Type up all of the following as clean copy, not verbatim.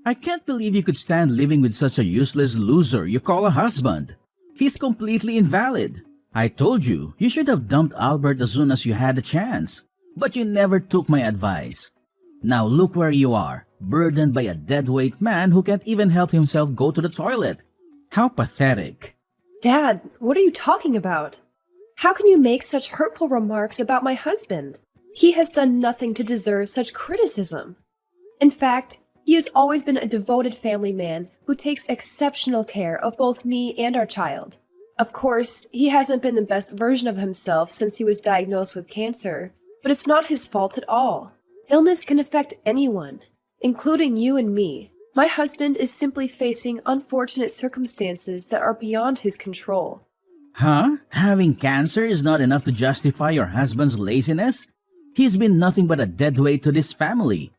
I can't believe you could stand living with such a useless loser you call a husband. He's completely invalid. I told you, you should have dumped Albert as soon as you had a chance. But you never took my advice. Now look where you are, burdened by a deadweight man who can't even help himself go to the toilet. How pathetic. Dad, what are you talking about? How can you make such hurtful remarks about my husband? He has done nothing to deserve such criticism. In fact, he has always been a devoted family man who takes exceptional care of both me and our child. Of course, he hasn't been the best version of himself since he was diagnosed with cancer, but it's not his fault at all. Illness can affect anyone, including you and me. My husband is simply facing unfortunate circumstances that are beyond his control. Huh? Having cancer is not enough to justify your husband's laziness? He's been nothing but a deadweight to this family.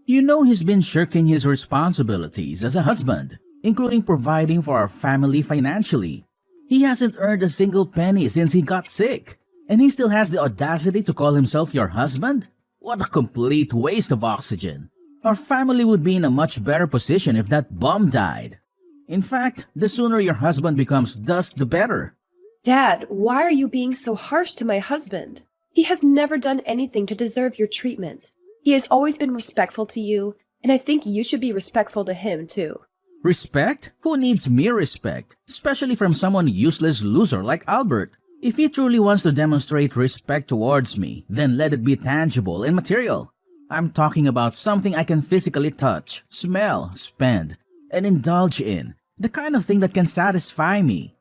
You know he's been shirking his responsibilities as a husband, including providing for our family financially. He hasn't earned a single penny since he got sick, and he still has the audacity to call himself your husband? What a complete waste of oxygen. Our family would be in a much better position if that bum died. In fact, the sooner your husband becomes dust, the better. Dad, why are you being so harsh to my husband? He has never done anything to deserve your treatment. He has always been respectful to you, and I think you should be respectful to him too. Respect? Who needs mere respect? Especially from someone useless loser like Albert. If he truly wants to demonstrate respect towards me, then let it be tangible and material. I'm talking about something I can physically touch, smell, spend, and indulge in. The kind of thing that can satisfy me.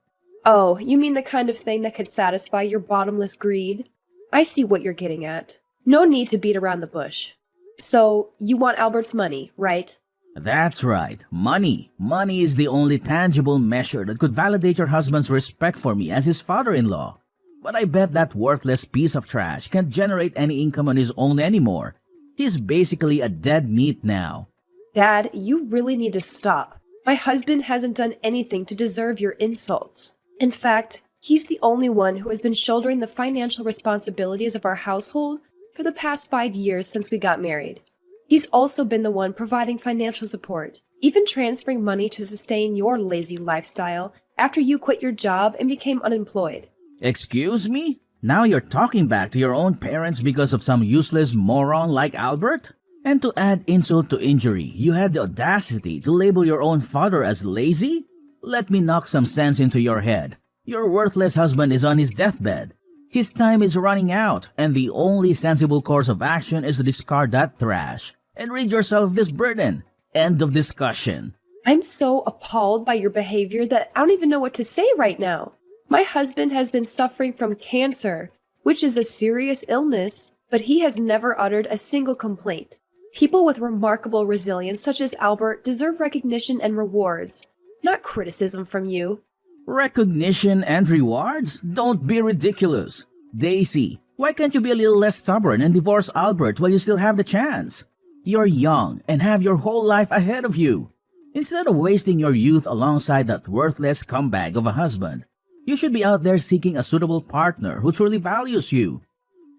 Oh, you mean the kind of thing that could satisfy your bottomless greed? I see what you're getting at. No need to beat around the bush. So, you want Albert's money, right? That's right. Money. Money is the only tangible measure that could validate your husband's respect for me as his father-in-law. But I bet that worthless piece of trash can't generate any income on his own anymore. He's basically a dead meat now. Dad, you really need to stop. My husband hasn't done anything to deserve your insults. In fact, he's the only one who has been shouldering the financial responsibilities of our household for the past 5 years since we got married. He's also been the one providing financial support, even transferring money to sustain your lazy lifestyle after you quit your job and became unemployed. Excuse me? Now you're talking back to your own parents because of some useless moron like Albert? And to add insult to injury, you had the audacity to label your own father as lazy? Let me knock some sense into your head. Your worthless husband is on his deathbed. His time is running out, and the only sensible course of action is to discard that trash and rid yourself of this burden. End of discussion. I'm so appalled by your behavior that I don't even know what to say right now. My husband has been suffering from cancer, which is a serious illness, but he has never uttered a single complaint. People with remarkable resilience such as Albert deserve recognition and rewards, not criticism from you. Recognition and rewards? Don't be ridiculous. Daisy, why can't you be a little less stubborn and divorce Albert while you still have the chance? You're young and have your whole life ahead of you. Instead of wasting your youth alongside that worthless scumbag of a husband, you should be out there seeking a suitable partner who truly values you.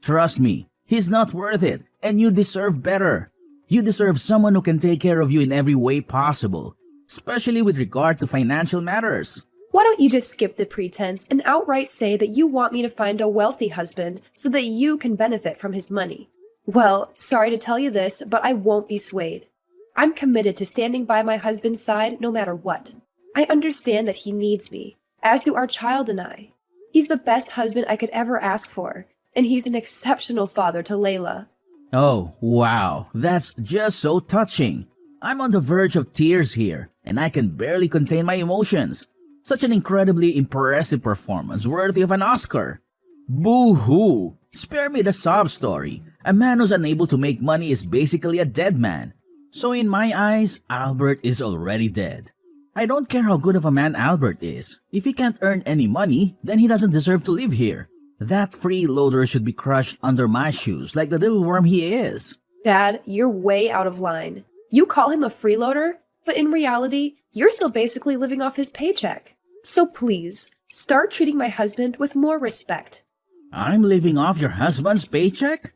Trust me, he's not worth it, and you deserve better. You deserve someone who can take care of you in every way possible, especially with regard to financial matters. Why don't you just skip the pretense and outright say that you want me to find a wealthy husband so that you can benefit from his money? Well, sorry to tell you this, but I won't be swayed. I'm committed to standing by my husband's side no matter what. I understand that he needs me, as do our child and I. He's the best husband I could ever ask for, and he's an exceptional father to Layla. Oh, wow, that's just so touching. I'm on the verge of tears here, and I can barely contain my emotions. Such an incredibly impressive performance worthy of an Oscar. Boo-hoo! Spare me the sob story. A man who's unable to make money is basically a dead man. So in my eyes, Albert is already dead. I don't care how good of a man Albert is. If he can't earn any money, then he doesn't deserve to live here. That freeloader should be crushed under my shoes like the little worm he is. Dad, you're way out of line. You call him a freeloader, but in reality, you're still basically living off his paycheck. So please, start treating my husband with more respect. I'm living off your husband's paycheck?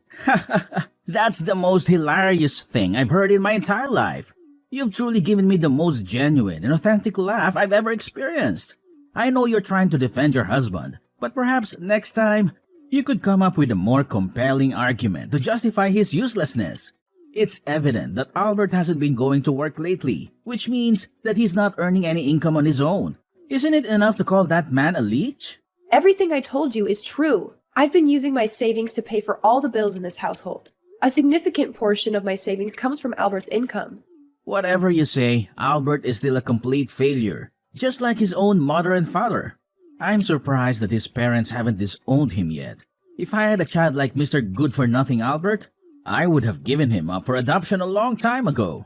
That's the most hilarious thing I've heard in my entire life. You've truly given me the most genuine and authentic laugh I've ever experienced. I know you're trying to defend your husband, but perhaps next time you could come up with a more compelling argument to justify his uselessness. It's evident that Albert hasn't been going to work lately, which means that he's not earning any income on his own. Isn't it enough to call that man a leech? Everything I told you is true. I've been using my savings to pay for all the bills in this household. A significant portion of my savings comes from Albert's income. Whatever you say, Albert is still a complete failure, just like his own mother and father. I'm surprised that his parents haven't disowned him yet. If I had a child like Mr. Good-for-Nothing Albert, I would have given him up for adoption a long time ago.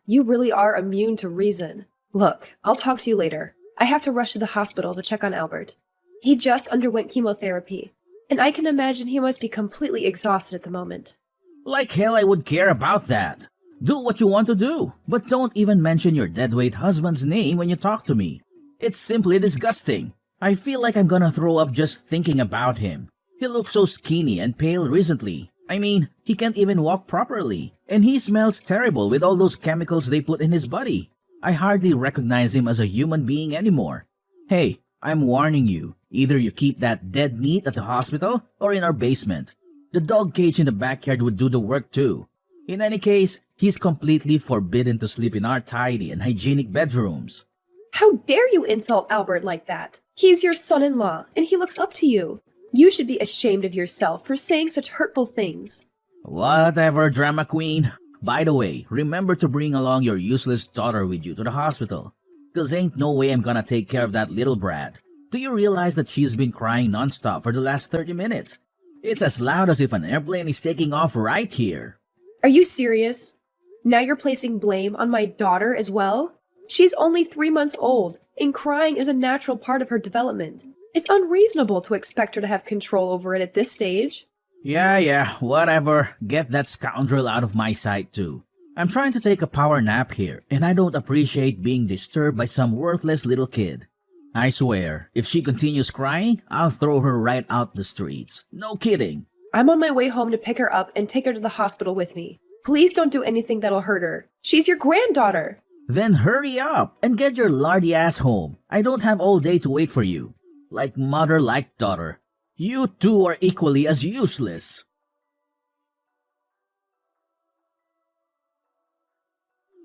You really are immune to reason. Look, I'll talk to you later. I have to rush to the hospital to check on Albert. He just underwent chemotherapy, and I can imagine he must be completely exhausted at the moment. Like hell I would care about that. Do what you want to do, but don't even mention your deadweight husband's name when you talk to me. It's simply disgusting. I feel like I'm gonna throw up just thinking about him. He looks so skinny and pale recently. I mean, he can't even walk properly, and he smells terrible with all those chemicals they put in his body. I hardly recognize him as a human being anymore. Hey, I'm warning you, either you keep that dead meat at the hospital or in our basement. The dog cage in the backyard would do the work too. In any case, he's completely forbidden to sleep in our tidy and hygienic bedrooms. How dare you insult Albert like that? He's your son-in-law, and he looks up to you. You should be ashamed of yourself for saying such hurtful things. Whatever, drama queen. By the way, remember to bring along your useless daughter with you to the hospital. 'Cause ain't no way I'm gonna take care of that little brat. Do you realize that she's been crying nonstop for the last 30 minutes? It's as loud as if an airplane is taking off right here. Are you serious? Now you're placing blame on my daughter as well? She's only 3 months old, and crying is a natural part of her development. It's unreasonable to expect her to have control over it at this stage. Yeah, whatever. Get that scoundrel out of my sight too. I'm trying to take a power nap here, and I don't appreciate being disturbed by some worthless little kid. I swear, if she continues crying, I'll throw her right out the streets. No kidding. I'm on my way home to pick her up and take her to the hospital with me. Please don't do anything that'll hurt her. She's your granddaughter. Then hurry up and get your lardy ass home. I don't have all day to wait for you. Like mother, like daughter. You two are equally as useless.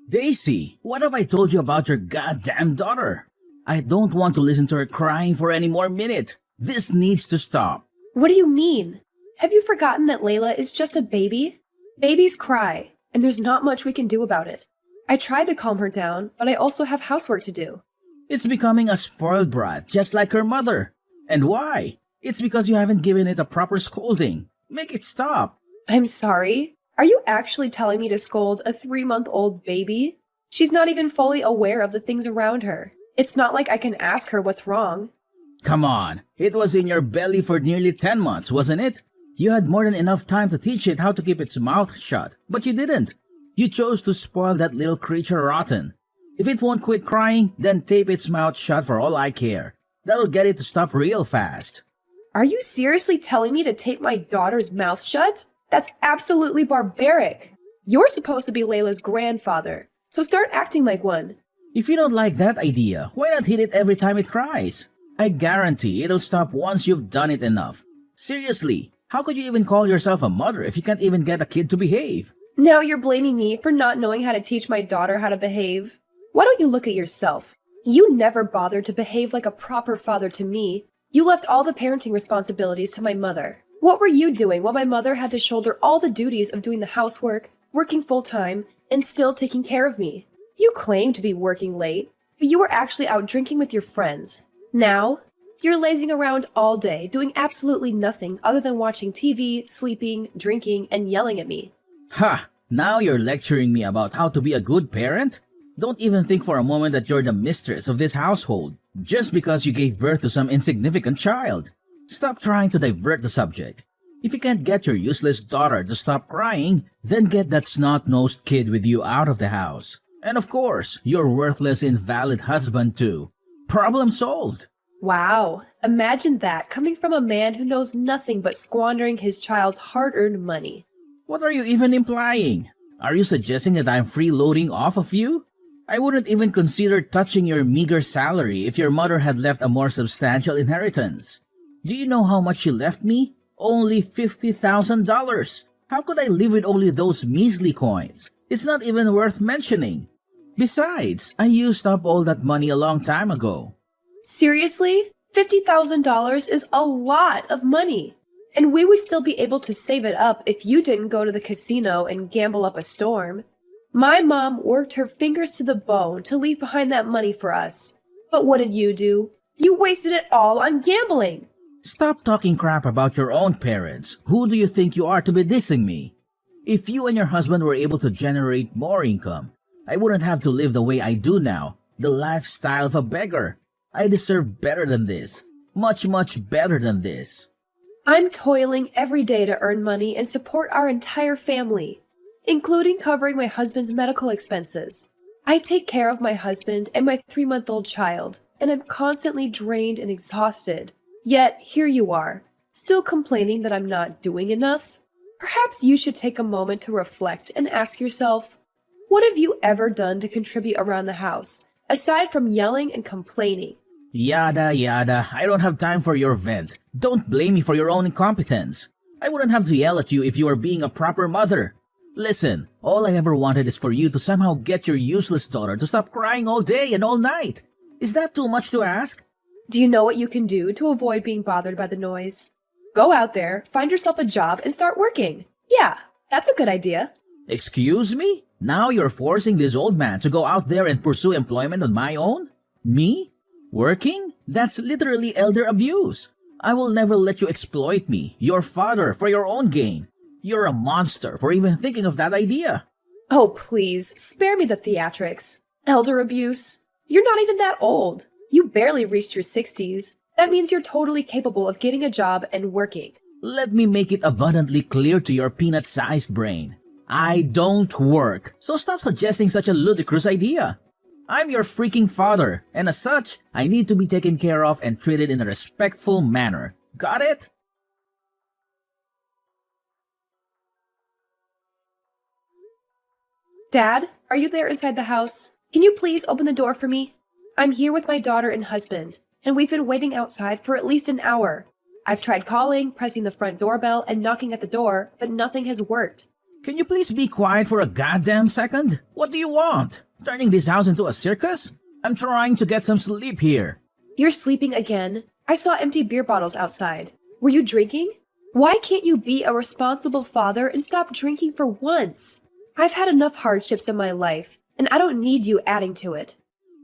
Daisy, what have I told you about your goddamn daughter? I don't want to listen to her crying for any more minute. This needs to stop. What do you mean? Have you forgotten that Layla is just a baby? Babies cry, and there's not much we can do about it. I tried to calm her down, but I also have housework to do. It's becoming a spoiled brat, just like her mother. And why? It's because you haven't given it a proper scolding. Make it stop. I'm sorry. Are you actually telling me to scold a 3-month-old baby? She's not even fully aware of the things around her. It's not like I can ask her what's wrong. Come on. It was in your belly for nearly 10 months, wasn't it? You had more than enough time to teach it how to keep its mouth shut, but you didn't. You chose to spoil that little creature rotten. If it won't quit crying, then tape its mouth shut for all I care. That'll get it to stop real fast. Are you seriously telling me to tape my daughter's mouth shut? That's absolutely barbaric. You're supposed to be Layla's grandfather, so start acting like one. If you don't like that idea, why not hit it every time it cries? I guarantee it'll stop once you've done it enough. Seriously, how could you even call yourself a mother if you can't even get a kid to behave? Now you're blaming me for not knowing how to teach my daughter how to behave. Why don't you look at yourself? You never bothered to behave like a proper father to me. You left all the parenting responsibilities to my mother. What were you doing while my mother had to shoulder all the duties of doing the housework, working full-time, and still taking care of me? You claim to be working late, but you were actually out drinking with your friends. Now, you're lazing around all day, doing absolutely nothing other than watching TV, sleeping, drinking, and yelling at me. Ha! Now you're lecturing me about how to be a good parent? Don't even think for a moment that you're the mistress of this household, just because you gave birth to some insignificant child. Stop trying to divert the subject. If you can't get your useless daughter to stop crying, then get that snot-nosed kid with you out of the house. And of course, your worthless, invalid husband too. Problem solved. Wow, imagine that coming from a man who knows nothing but squandering his child's hard-earned money. What are you even implying? Are you suggesting that I'm freeloading off of you? I wouldn't even consider touching your meager salary if your mother had left a more substantial inheritance. Do you know how much she left me? Only $50,000. How could I live with only those measly coins? It's not even worth mentioning. Besides, I used up all that money a long time ago. Seriously? $50,000 is a lot of money. And we would still be able to save it up if you didn't go to the casino and gamble up a storm. My mom worked her fingers to the bone to leave behind that money for us. But what did you do? You wasted it all on gambling. Stop talking crap about your own parents. Who do you think you are to be dissing me? If you and your husband were able to generate more income, I wouldn't have to live the way I do now, the lifestyle of a beggar. I deserve better than this. Much, much better than this. I'm toiling every day to earn money and support our entire family, including covering my husband's medical expenses. I take care of my husband and my 3-month-old child, and I'm constantly drained and exhausted. Yet, here you are, still complaining that I'm not doing enough? Perhaps you should take a moment to reflect and ask yourself, what have you ever done to contribute around the house, aside from yelling and complaining? Yada yada, I don't have time for your vent. Don't blame me for your own incompetence. I wouldn't have to yell at you if you were being a proper mother. Listen, all I ever wanted is for you to somehow get your useless daughter to stop crying all day and all night. Is that too much to ask? Do you know what you can do to avoid being bothered by the noise? Go out there, find yourself a job, and start working. Yeah, that's a good idea. Excuse me? Now you're forcing this old man to go out there and pursue employment on my own? Me? Working? That's literally elder abuse. I will never let you exploit me, your father, for your own gain. You're a monster for even thinking of that idea. Oh, please, spare me the theatrics. Elder abuse? You're not even that old. You barely reached your 60s. That means you're totally capable of getting a job and working. Let me make it abundantly clear to your peanut-sized brain. I don't work, so stop suggesting such a ludicrous idea. I'm your freaking father, and as such, I need to be taken care of and treated in a respectful manner. Got it? Dad, are you there inside the house? Can you please open the door for me? I'm here with my daughter and husband, and we've been waiting outside for at least an hour. I've tried calling, pressing the front doorbell, and knocking at the door, but nothing has worked. Can you please be quiet for a goddamn second? What do you want? Turning this house into a circus? I'm trying to get some sleep here. You're sleeping again? I saw empty beer bottles outside. Were you drinking? Why can't you be a responsible father and stop drinking for once? I've had enough hardships in my life, and I don't need you adding to it.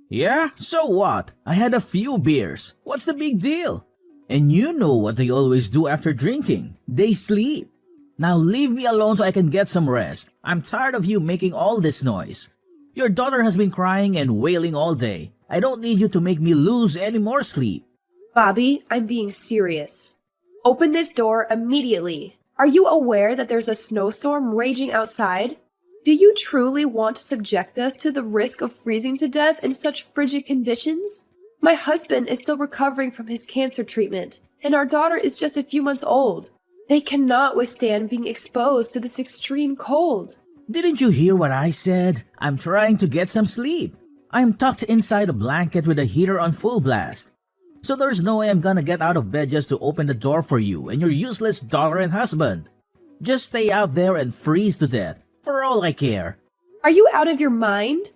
Yeah? So what? I had a few beers. What's the big deal? And you know what they always do after drinking. They sleep. Now leave me alone so I can get some rest. I'm tired of you making all this noise. Your daughter has been crying and wailing all day. I don't need you to make me lose any more sleep. Bobby, I'm being serious. Open this door immediately. Are you aware that there's a snowstorm raging outside? Do you truly want to subject us to the risk of freezing to death in such frigid conditions? My husband is still recovering from his cancer treatment, and our daughter is just a few months old. They cannot withstand being exposed to this extreme cold. Didn't you hear what I said? I'm trying to get some sleep. I'm tucked inside a blanket with a heater on full blast. So there's no way I'm gonna get out of bed just to open the door for you and your useless daughter and husband. Just stay out there and freeze to death, for all I care. Are you out of your mind?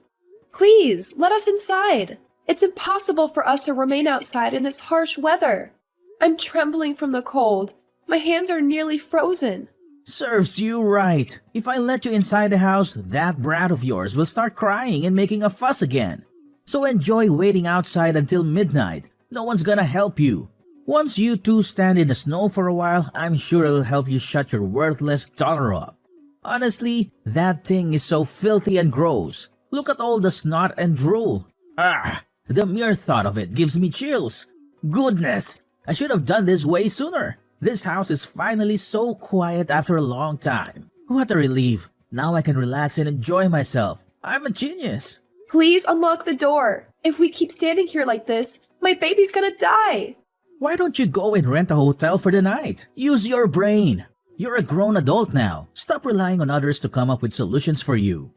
Please, let us inside. It's impossible for us to remain outside in this harsh weather. I'm trembling from the cold. My hands are nearly frozen. Serves you right. If I let you inside the house, that brat of yours will start crying and making a fuss again. So enjoy waiting outside until midnight. No one's gonna help you. Once you two stand in the snow for a while, I'm sure it'll help you shut your worthless daughter up. Honestly, that thing is so filthy and gross. Look at all the snot and drool. The mere thought of it gives me chills. Goodness, I should have done this way sooner. This house is finally so quiet after a long time. What a relief. Now I can relax and enjoy myself. I'm a genius. Please unlock the door. If we keep standing here like this, my baby's gonna die. Why don't you go and rent a hotel for the night? Use your brain. You're a grown adult now. Stop relying on others to come up with solutions for you.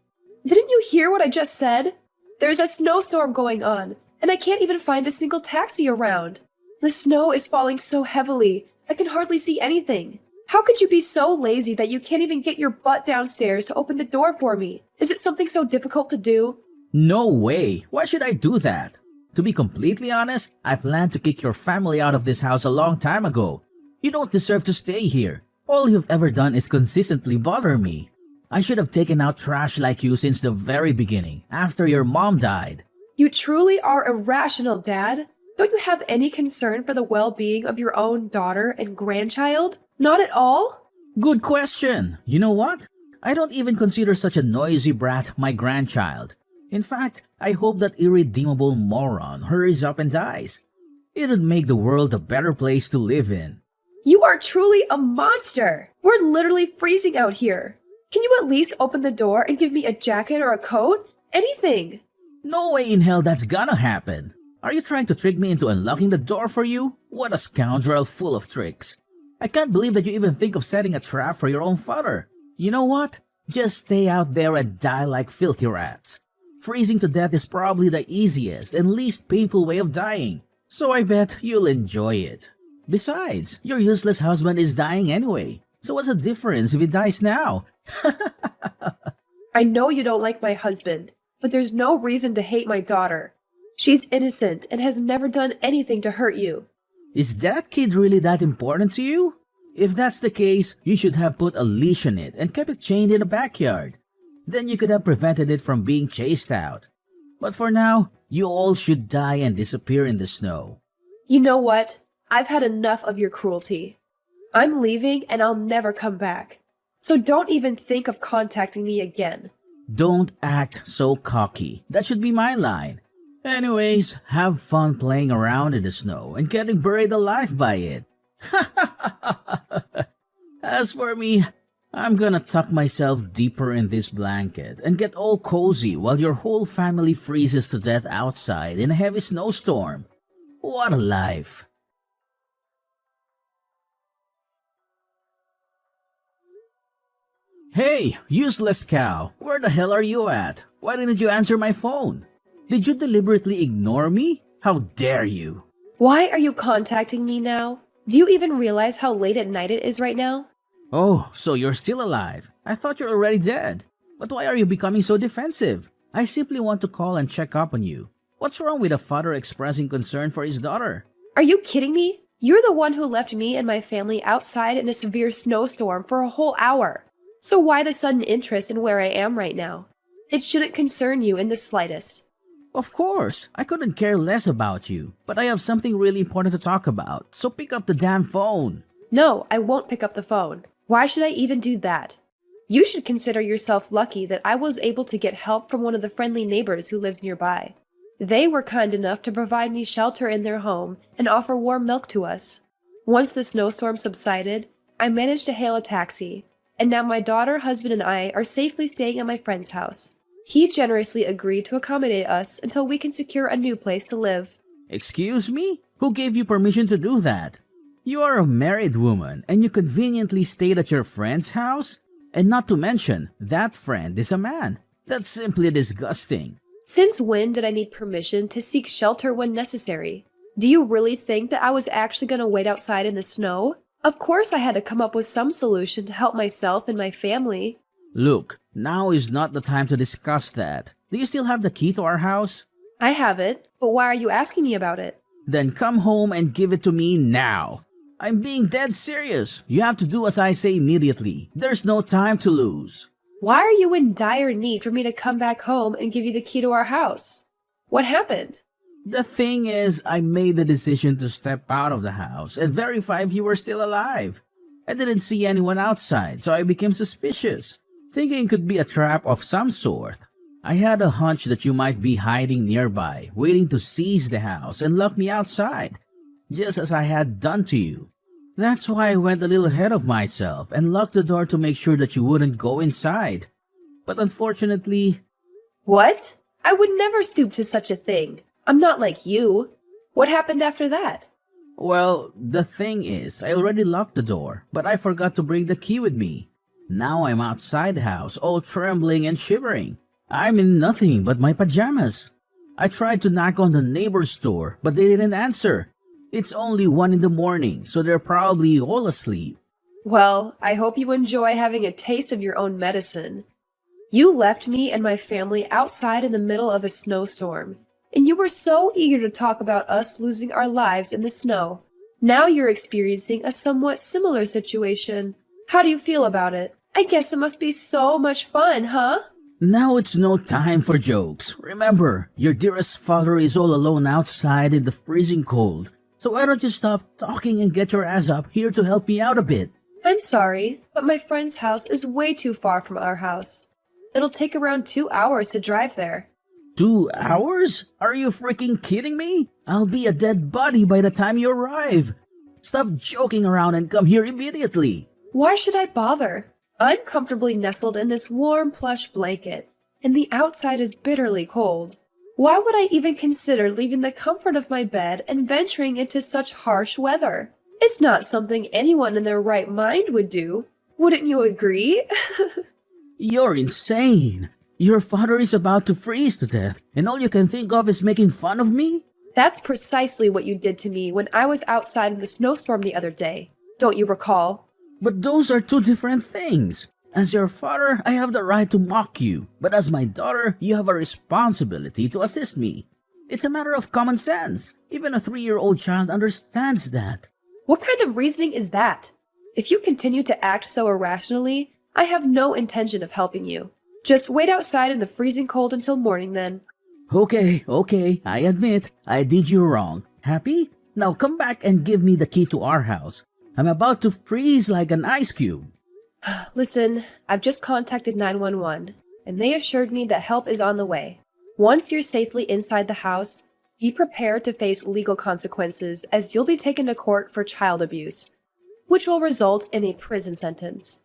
Didn't you hear what I just said? There's a snowstorm going on, and I can't even find a single taxi around. The snow is falling so heavily, I can hardly see anything. How could you be so lazy that you can't even get your butt downstairs to open the door for me? Is it something so difficult to do? No way. Why should I do that? To be completely honest, I planned to kick your family out of this house a long time ago. You don't deserve to stay here. All you've ever done is consistently bother me. I should have taken out trash like you since the very beginning, after your mom died. You truly are irrational, Dad. Don't you have any concern for the well-being of your own daughter and grandchild? Not at all? Good question. You know what? I don't even consider such a noisy brat my grandchild. In fact, I hope that irredeemable moron hurries up and dies. It would make the world a better place to live in. You are truly a monster! We're literally freezing out here. Can you at least open the door and give me a jacket or a coat? Anything! No way in hell that's gonna happen. Are you trying to trick me into unlocking the door for you? What a scoundrel full of tricks. I can't believe that you even think of setting a trap for your own father. You know what? Just stay out there and die like filthy rats. Freezing to death is probably the easiest and least painful way of dying, so I bet you'll enjoy it. Besides, your useless husband is dying anyway, so what's the difference if he dies now? I know you don't like my husband, but there's no reason to hate my daughter. She's innocent and has never done anything to hurt you. Is that kid really that important to you? If that's the case, you should have put a leash on it and kept it chained in the backyard. Then you could have prevented it from being chased out. But for now, you all should die and disappear in the snow. You know what? I've had enough of your cruelty. I'm leaving and I'll never come back. So don't even think of contacting me again. Don't act so cocky. That should be my line. Anyways, have fun playing around in the snow and getting buried alive by it. As for me, I'm gonna tuck myself deeper in this blanket and get all cozy while your whole family freezes to death outside in a heavy snowstorm. What a life! Hey, useless cow! Where the hell are you at? Why didn't you answer my phone? Did you deliberately ignore me? How dare you? Why are you contacting me now? Do you even realize how late at night it is right now? Oh, so you're still alive. I thought you're already dead. But why are you becoming so defensive? I simply want to call and check up on you. What's wrong with a father expressing concern for his daughter? Are you kidding me? You're the one who left me and my family outside in a severe snowstorm for a whole hour. So why the sudden interest in where I am right now? It shouldn't concern you in the slightest. Of course, I couldn't care less about you, but I have something really important to talk about, so pick up the damn phone. No, I won't pick up the phone. Why should I even do that? You should consider yourself lucky that I was able to get help from one of the friendly neighbors who lives nearby. They were kind enough to provide me shelter in their home and offer warm milk to us. Once the snowstorm subsided, I managed to hail a taxi, and now my daughter, husband, and I are safely staying at my friend's house. He generously agreed to accommodate us until we can secure a new place to live. Excuse me? Who gave you permission to do that? You are a married woman and you conveniently stayed at your friend's house? And not to mention, that friend is a man. That's simply disgusting. Since when did I need permission to seek shelter when necessary? Do you really think that I was actually going to wait outside in the snow? Of course I had to come up with some solution to help myself and my family. Look, now is not the time to discuss that. Do you still have the key to our house? I have it, but why are you asking me about it? Then come home and give it to me now. I'm being dead serious. You have to do as I say immediately. There's no time to lose. Why are you in dire need for me to come back home and give you the key to our house? What happened? The thing is, I made the decision to step out of the house and verify if you were still alive. I didn't see anyone outside, so I became suspicious, thinking it could be a trap of some sort. I had a hunch that you might be hiding nearby, waiting to seize the house and lock me outside, just as I had done to you. That's why I went a little ahead of myself and locked the door to make sure that you wouldn't go inside. But unfortunately... What? I would never stoop to such a thing. I'm not like you. What happened after that? Well, the thing is, I already locked the door, but I forgot to bring the key with me. Now I'm outside the house, all trembling and shivering. I'm in nothing but my pajamas. I tried to knock on the neighbor's door, but they didn't answer. It's only 1 in the morning, so they're probably all asleep. Well, I hope you enjoy having a taste of your own medicine. You left me and my family outside in the middle of a snowstorm, and you were so eager to talk about us losing our lives in the snow. Now you're experiencing a somewhat similar situation. How do you feel about it? I guess it must be so much fun, huh? Now it's no time for jokes. Remember, your dearest father is all alone outside in the freezing cold. So why don't you stop talking and get your ass up here to help me out a bit? I'm sorry, but my friend's house is way too far from our house. It'll take around 2 hours to drive there. 2 hours? Are you freaking kidding me? I'll be a dead body by the time you arrive. Stop joking around and come here immediately. Why should I bother? I'm comfortably nestled in this warm plush blanket, and the outside is bitterly cold. Why would I even consider leaving the comfort of my bed and venturing into such harsh weather? It's not something anyone in their right mind would do. Wouldn't you agree? You're insane. Your father is about to freeze to death, and all you can think of is making fun of me? That's precisely what you did to me when I was outside in the snowstorm the other day. Don't you recall? But those are two different things. As your father, I have the right to mock you, but as my daughter, you have a responsibility to assist me. It's a matter of common sense. Even a 3-year-old child understands that. What kind of reasoning is that? If you continue to act so irrationally, I have no intention of helping you. Just wait outside in the freezing cold until morning then. Okay, I admit, I did you wrong. Happy? Now come back and give me the key to our house. I'm about to freeze like an ice cube. Listen, I've just contacted 911, and they assured me that help is on the way. Once you're safely inside the house, be prepared to face legal consequences as you'll be taken to court for child abuse, which will result in a prison sentence.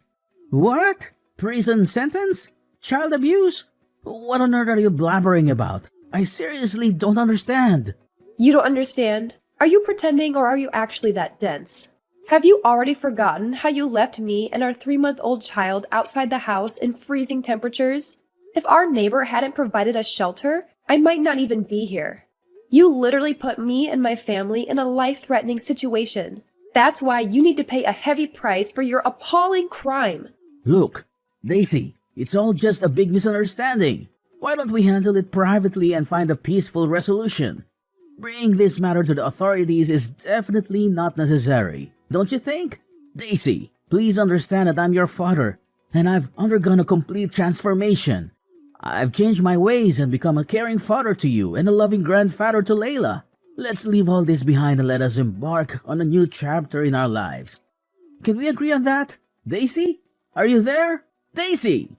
What? Prison sentence? Child abuse? What on earth are you blabbering about? I seriously don't understand. You don't understand? Are you pretending or are you actually that dense? Have you already forgotten how you left me and our 3-month-old child outside the house in freezing temperatures? If our neighbor hadn't provided us shelter, I might not even be here. You literally put me and my family in a life-threatening situation. That's why you need to pay a heavy price for your appalling crime. Look, Daisy, it's all just a big misunderstanding. Why don't we handle it privately and find a peaceful resolution? Bringing this matter to the authorities is definitely not necessary. Don't you think? Daisy, please understand that I'm your father, and I've undergone a complete transformation. I've changed my ways and become a caring father to you and a loving grandfather to Layla. Let's leave all this behind and let us embark on a new chapter in our lives. Can we agree on that? Daisy? Are you there? Daisy!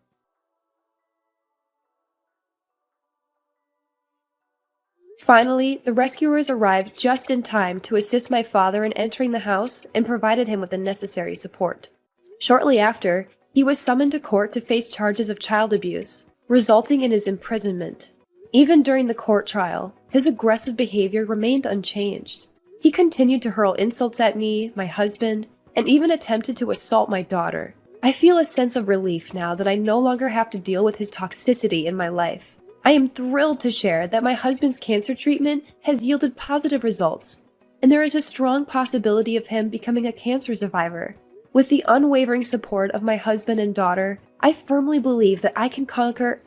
Finally, the rescuers arrived just in time to assist my father in entering the house and provided him with the necessary support. Shortly after, he was summoned to court to face charges of child abuse, resulting in his imprisonment. Even during the court trial, his aggressive behavior remained unchanged. He continued to hurl insults at me, my husband, and even attempted to assault my daughter. I feel a sense of relief now that I no longer have to deal with his toxicity in my life. I am thrilled to share that my husband's cancer treatment has yielded positive results, and there is a strong possibility of him becoming a cancer survivor. With the unwavering support of my husband and daughter, I firmly believe that I can conquer